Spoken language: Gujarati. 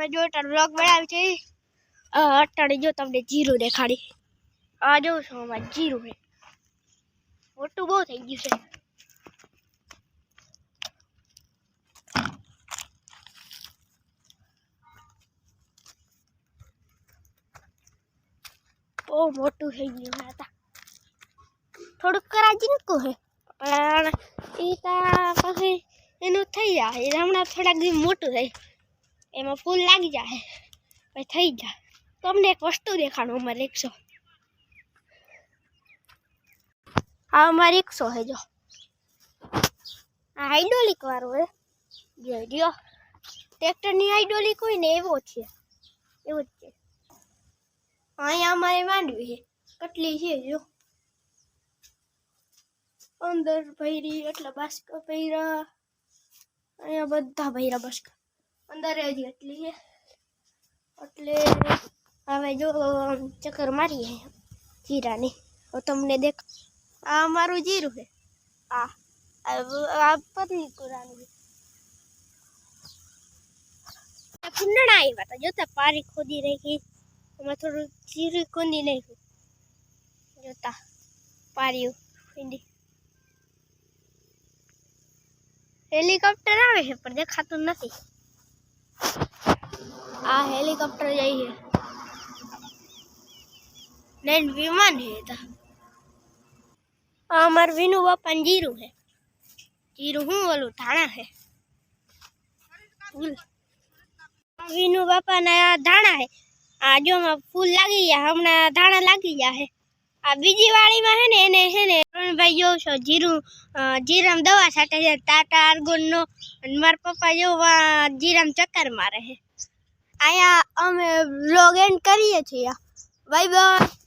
અમે જો વ્લોગ બનાવી છે અટાણે જો તમને જીરું દેખાડી આ જો છો અમારે જીરું છે મોટું બહુ થઈ ગયું છે બહુ મોટું થઈ ગયું હતા થોડુંક કરાજી નતું હે પણ એ પછી એનું થઈ જાય હમણાં થોડાક દિવસ મોટું થાય એમાં ફૂલ લાગી જાય પછી થઈ જાય તમને એક વસ્તુ દેખાડું અમારે 100 આ અમારે 100 હે જો આ હાઇડ્રોલિક વાળો હે જો ટ્રેક્ટરની હાઇડ્રોલિક હોય ને એવો છે એવો જ છે અહીંયા અમારે માંડવી છે કેટલી છે જો અંદર ભૈરી એટલા બાસ્કા ભૈરા અહીંયા બધા ભૈરા બાસ્કા અંદર હજી એટલી છે એટલે હવે જો ચક્કર મારીએ જીરાની તો તમને દેખ આ અમારું જીરું છે આ પતલી કુરાનું કુંડણા આવ્યા હતા જોતા પારી ખોદી રાખી એમાં થોડું જીરું ખોદી નાખ્યું જોતા પારીયું ખોદી હેલિકોપ્ટર આવે છે પણ દેખાતું નથી આ હેલિકોપ્ટર જાય છે નैन विमान है था हमार विनु बापा जीरू है जीरू हूँ वालू धाना है विनु बापा ने धाना है आ जो फूल लागी गया हमने धाना लागी गया है आ बीजी वाली में है ने भाई जो छो जीरू जीराम दवा छाटे है टाटा आर्गोन नो मार पप्पा जो जीराम चक्कर मारे है आया अमे व्लॉग एंड करिए छिए बाय बाय।